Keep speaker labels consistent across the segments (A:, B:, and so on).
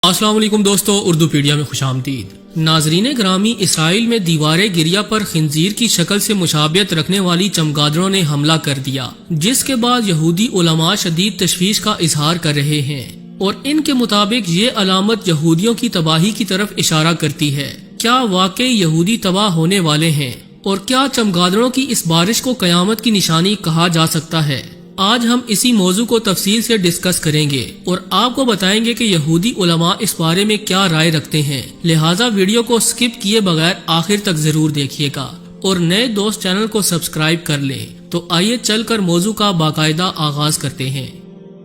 A: السلام علیکم دوستو، اردو پیڈیا میں خوش آمدید۔ ناظرین گرامی، اسرائیل میں دیوار گریہ پر خنزیر کی شکل سے مشابہت رکھنے والی چمگادڑوں نے حملہ کر دیا، جس کے بعد یہودی علماء شدید تشویش کا اظہار کر رہے ہیں، اور ان کے مطابق یہ علامت یہودیوں کی تباہی کی طرف اشارہ کرتی ہے۔ کیا واقعی یہودی تباہ ہونے والے ہیں، اور کیا چمگادڑوں کی اس بارش کو قیامت کی نشانی کہا جا سکتا ہے؟ آج ہم اسی موضوع کو تفصیل سے ڈسکس کریں گے اور آپ کو بتائیں گے کہ یہودی علماء اس بارے میں کیا رائے رکھتے ہیں، لہٰذا ویڈیو کو سکپ کیے بغیر آخر تک ضرور دیکھیے گا، اور نئے دوست چینل کو سبسکرائب کر لیں۔ تو آئیے چل کر موضوع کا باقاعدہ آغاز کرتے ہیں۔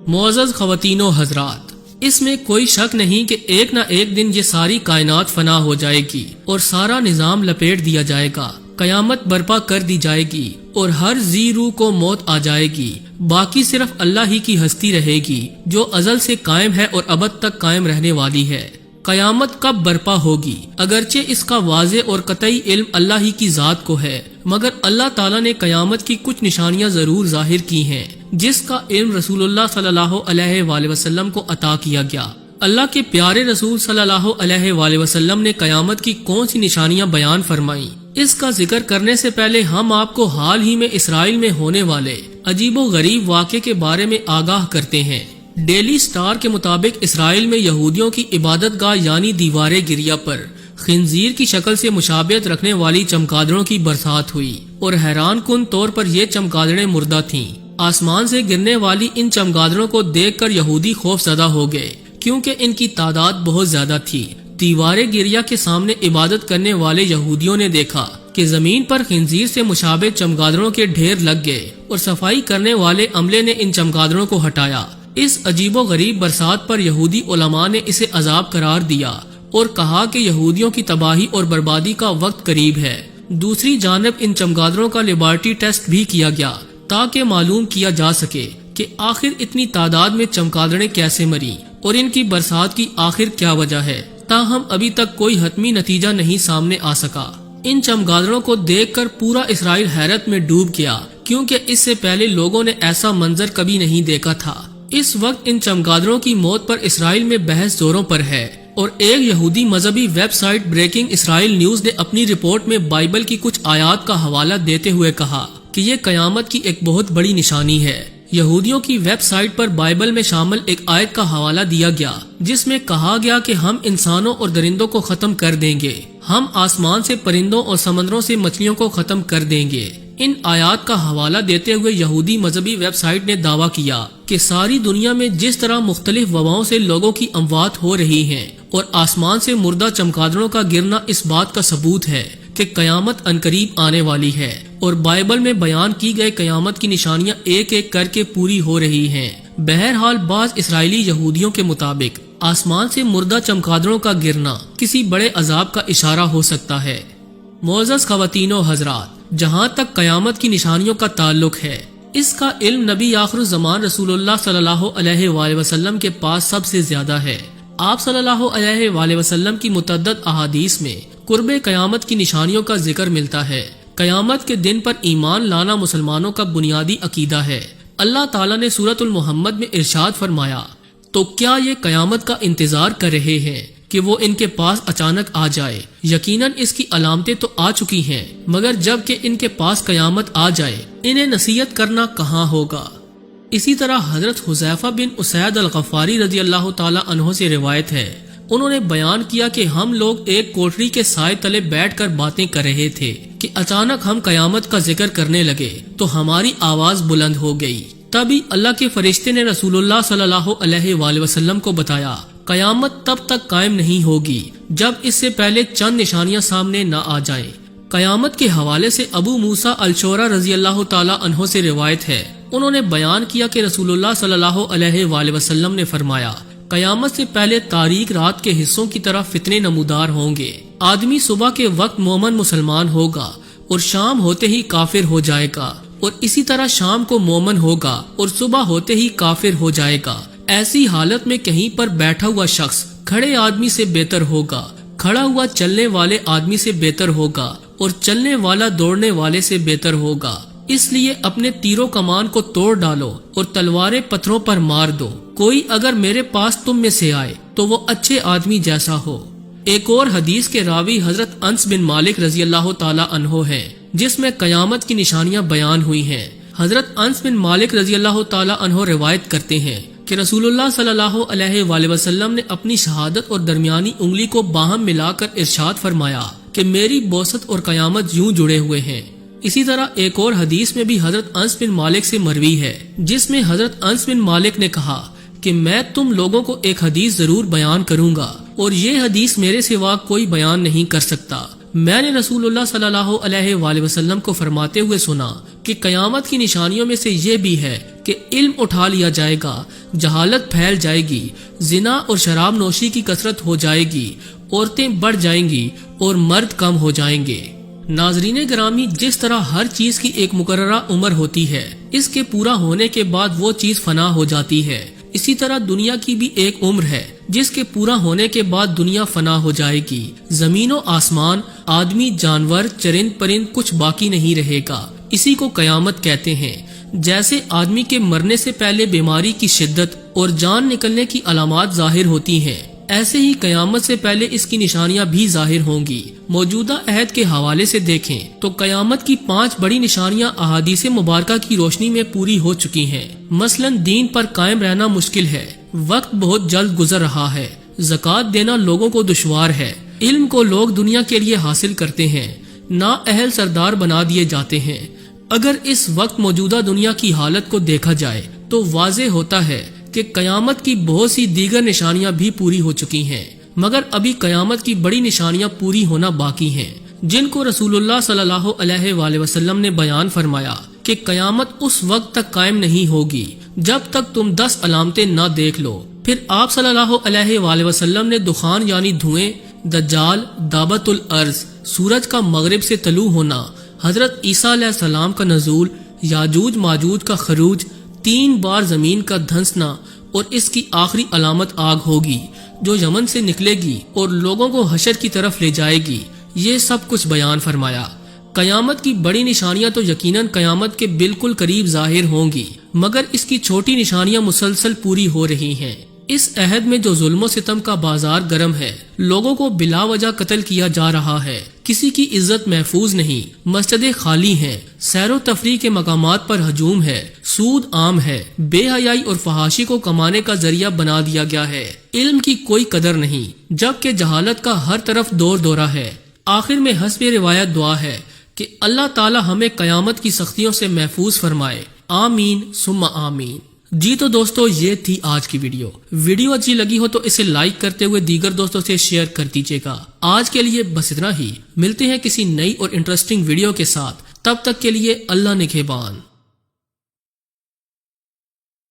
A: معزز خواتین و حضرات، اس میں کوئی شک نہیں کہ ایک نہ ایک دن یہ ساری کائنات فنا ہو جائے گی اور سارا نظام لپیٹ دیا جائے گا، قیامت برپا کر دی جائے گی اور ہر ذی روح کو موت آ جائے گی، باقی صرف اللہ ہی کی ہستی رہے گی جو ازل سے قائم ہے اور ابد تک قائم رہنے والی ہے۔ قیامت کب برپا ہوگی؟ اگرچہ اس کا واضح اور قطعی علم اللہ ہی کی ذات کو ہے، مگر اللہ تعالیٰ نے قیامت کی کچھ نشانیاں ضرور ظاہر کی ہیں، جس کا علم رسول اللہ صلی اللہ علیہ وآلہ وسلم کو عطا کیا گیا۔ اللہ کے پیارے رسول صلی اللہ علیہ وآلہ وسلم نے قیامت کی کون سی نشانیاں بیان فرمائیں؟ اس کا ذکر کرنے سے پہلے ہم آپ کو حال ہی میں اسرائیل میں ہونے والے عجیب و غریب واقعے کے بارے میں آگاہ کرتے ہیں۔ ڈیلی سٹار کے مطابق اسرائیل میں یہودیوں کی عبادت گاہ یعنی دیوار گریہ پر خنزیر کی شکل سے مشابہت رکھنے والی چمگادڑوں کی برسات ہوئی، اور حیران کن طور پر یہ چمگادڑیں مردہ تھیں۔ آسمان سے گرنے والی ان چمگادڑوں کو دیکھ کر یہودی خوف زدہ ہو گئے، کیونکہ ان کی تعداد بہت زیادہ تھی۔ دیوار گریہ کے سامنے عبادت کرنے والے یہودیوں نے دیکھا کہ زمین پر خنزیر سے مشابہ چمگادڑوں کے ڈھیر لگ گئے، اور صفائی کرنے والے عملے نے ان چمگادڑوں کو ہٹایا۔ اس عجیب و غریب برسات پر یہودی علماء نے اسے عذاب قرار دیا اور کہا کہ یہودیوں کی تباہی اور بربادی کا وقت قریب ہے۔ دوسری جانب ان چمگادڑوں کا لیبارٹری ٹیسٹ بھی کیا گیا تاکہ معلوم کیا جا سکے کہ آخر اتنی تعداد میں چمگادڑیں کیسے مریں اور ان کی برسات کی آخر کیا وجہ ہے، تاہم ابھی تک کوئی حتمی نتیجہ نہیں سامنے آ سکا۔ ان چمگادڑوں کو دیکھ کر پورا اسرائیل حیرت میں ڈوب گیا، کیونکہ اس سے پہلے لوگوں نے ایسا منظر کبھی نہیں دیکھا تھا۔ اس وقت ان چمگادڑوں کی موت پر اسرائیل میں بحث زوروں پر ہے، اور ایک یہودی مذہبی ویب سائٹ بریکنگ اسرائیل نیوز نے اپنی رپورٹ میں بائبل کی کچھ آیات کا حوالہ دیتے ہوئے کہا کہ یہ قیامت کی ایک بہت بڑی نشانی ہے۔ یہودیوں کی ویب سائٹ پر بائبل میں شامل ایک آیت کا حوالہ دیا گیا، جس میں کہا گیا کہ ہم انسانوں اور درندوں کو ختم کر دیں گے، ہم آسمان سے پرندوں اور سمندروں سے مچھلیوں کو ختم کر دیں گے۔ ان آیات کا حوالہ دیتے ہوئے یہودی مذہبی ویب سائٹ نے دعویٰ کیا کہ ساری دنیا میں جس طرح مختلف وباؤں سے لوگوں کی اموات ہو رہی ہیں اور آسمان سے مردہ چمگادڑوں کا گرنا اس بات کا ثبوت ہے کہ قیامت عنقریب آنے والی ہے، اور بائبل میں بیان کی گئے قیامت کی نشانیاں ایک ایک کر کے پوری ہو رہی ہیں۔ بہرحال بعض اسرائیلی یہودیوں کے مطابق آسمان سے مردہ چمگادڑوں کا گرنا کسی بڑے عذاب کا اشارہ ہو سکتا ہے۔ معزز خواتین و حضرات، جہاں تک قیامت کی نشانیوں کا تعلق ہے، اس کا علم نبی آخر الزمان رسول اللہ صلی اللہ علیہ وآلہ وسلم کے پاس سب سے زیادہ ہے۔ آپ صلی اللہ علیہ وآلہ وسلم کی متعدد احادیث میں قرب قیامت کی نشانیوں کا ذکر ملتا ہے۔ قیامت کے دن پر ایمان لانا مسلمانوں کا بنیادی عقیدہ ہے۔ اللہ تعالیٰ نے سورۃ المحمد میں ارشاد فرمایا، تو کیا یہ قیامت کا انتظار کر رہے ہیں کہ وہ ان کے پاس اچانک آ جائے؟ یقیناً اس کی علامتیں تو آ چکی ہیں، مگر جب کہ ان کے پاس قیامت آ جائے انہیں نصیحت کرنا کہاں ہوگا؟ اسی طرح حضرت حذیفہ بن اسید الغفاری رضی اللہ تعالیٰ عنہ سے روایت ہے، انہوں نے بیان کیا کہ ہم لوگ ایک کوٹری کے سائے تلے بیٹھ کر باتیں کر رہے تھے کہ اچانک ہم قیامت کا ذکر کرنے لگے تو ہماری آواز بلند ہو گئی۔ تبھی اللہ کے فرشتے نے رسول اللہ صلی اللہ علیہ وآلہ وسلم کو بتایا، قیامت تب تک قائم نہیں ہوگی جب اس سے پہلے چند نشانیاں سامنے نہ آ جائیں۔ قیامت کے حوالے سے ابو موسیٰ الشعری رضی اللہ تعالیٰ عنہ سے روایت ہے، انہوں نے بیان کیا کہ رسول اللہ صلی اللہ علیہ وآلہ وسلم نے فرمایا، قیامت سے پہلے تاریک رات کے حصوں کی طرف فتنے نمودار ہوں گے۔ آدمی صبح کے وقت مومن مسلمان ہوگا اور شام ہوتے ہی کافر ہو جائے گا، اور اسی طرح شام کو مومن ہوگا اور صبح ہوتے ہی کافر ہو جائے گا۔ ایسی حالت میں کہیں پر بیٹھا ہوا شخص کھڑے آدمی سے بہتر ہوگا، کھڑا ہوا چلنے والے آدمی سے بہتر ہوگا، اور چلنے والا دوڑنے والے سے بہتر ہوگا، اس لیے اپنے تیرو کمان کو توڑ ڈالو اور تلواریں پتھروں پر مار دو، کوئی اگر میرے پاس تم میں سے آئے تو وہ اچھے آدمی جیسا ہو۔ ایک اور حدیث کے راوی حضرت انس بن مالک رضی اللہ تعالی عنہ ہے، جس میں قیامت کی نشانیاں بیان ہوئی ہیں۔ حضرت انس بن مالک رضی اللہ تعالی عنہ روایت کرتے ہیں کہ رسول اللہ صلی اللہ علیہ وآلہ وسلم نے اپنی شہادت اور درمیانی انگلی کو باہم ملا کر ارشاد فرمایا کہ میری بوست اور قیامت یوں جڑے ہوئے ہیں۔ اسی طرح ایک اور حدیث میں بھی حضرت انس بن مالک سے مروی ہے، جس میں حضرت انس بن مالک نے کہا کہ میں تم لوگوں کو ایک حدیث ضرور بیان کروں گا، اور یہ حدیث میرے سوا کوئی بیان نہیں کر سکتا۔ میں نے رسول اللہ صلی اللہ علیہ وآلہ وسلم کو فرماتے ہوئے سنا کہ قیامت کی نشانیوں میں سے یہ بھی ہے کہ علم اٹھا لیا جائے گا، جہالت پھیل جائے گی، زنا اور شراب نوشی کی کثرت ہو جائے گی، عورتیں بڑھ جائیں گی اور مرد کم ہو جائیں گے۔ ناظرین گرامی، جس طرح ہر چیز کی ایک مقررہ عمر ہوتی ہے، اس کے پورا ہونے کے بعد وہ چیز فنا ہو جاتی ہے، اسی طرح دنیا کی بھی ایک عمر ہے جس کے پورا ہونے کے بعد دنیا فنا ہو جائے گی۔ زمین و آسمان، آدمی، جانور، چرند پرند کچھ باقی نہیں رہے گا، اسی کو قیامت کہتے ہیں۔ جیسے آدمی کے مرنے سے پہلے بیماری کی شدت اور جان نکلنے کی علامات ظاہر ہوتی ہیں، ایسے ہی قیامت سے پہلے اس کی نشانیاں بھی ظاہر ہوں گی۔ موجودہ عہد کے حوالے سے دیکھیں تو قیامت کی 5 بڑی نشانیاں احادیث مبارکہ کی روشنی میں پوری ہو چکی ہیں۔ مثلا دین پر قائم رہنا مشکل ہے، وقت بہت جلد گزر رہا ہے، زکوٰۃ دینا لوگوں کو دشوار ہے، علم کو لوگ دنیا کے لیے حاصل کرتے ہیں، نااہل سردار بنا دیے جاتے ہیں۔ اگر اس وقت موجودہ دنیا کی حالت کو دیکھا جائے تو واضح ہوتا ہے کہ قیامت کی بہت سی دیگر نشانیاں بھی پوری ہو چکی ہیں، مگر ابھی قیامت کی بڑی نشانیاں پوری ہونا باقی ہیں، جن کو رسول اللہ صلی اللہ علیہ وآلہ وسلم نے بیان فرمایا کہ قیامت اس وقت تک قائم نہیں ہوگی جب تک تم 10 علامتیں نہ دیکھ لو۔ پھر آپ صلی اللہ علیہ وآلہ وسلم نے دخان یعنی دھوئیں، دجال، دعوت الارض، سورج کا مغرب سے طلوع ہونا، حضرت عیسیٰ علیہ السلام کا نزول، یاجوج ماجوج کا خروج، 3 بار زمین کا دھنسنا، اور اس کی آخری علامت آگ ہوگی جو یمن سے نکلے گی اور لوگوں کو حشر کی طرف لے جائے گی، یہ سب کچھ بیان فرمایا۔ قیامت کی بڑی نشانیاں تو یقیناً قیامت کے بالکل قریب ظاہر ہوں گی، مگر اس کی چھوٹی نشانیاں مسلسل پوری ہو رہی ہیں۔ اس عہد میں جو ظلم و ستم کا بازار گرم ہے، لوگوں کو بلا وجہ قتل کیا جا رہا ہے، کسی کی عزت محفوظ نہیں، مسجدیں خالی ہیں، سیر و تفریح کے مقامات پر ہجوم ہے، سود عام ہے، بے حیائی اور فحاشی کو کمانے کا ذریعہ بنا دیا گیا ہے، علم کی کوئی قدر نہیں، جبکہ جہالت کا ہر طرف دور دورہ ہے۔ آخر میں حسب روایت دعا ہے کہ اللہ تعالی ہمیں قیامت کی سختیوں سے محفوظ فرمائے، آمین ثم آمین۔ جی تو دوستو، یہ تھی آج کی ویڈیو اچھی لگی ہو تو اسے لائک کرتے ہوئے دیگر دوستوں سے شیئر کر دیجیے گا۔ آج کے لیے بس اتنا ہی، ملتے ہیں کسی نئی اور انٹرسٹنگ ویڈیو کے ساتھ، تب تک کے لیے اللہ نگہبان۔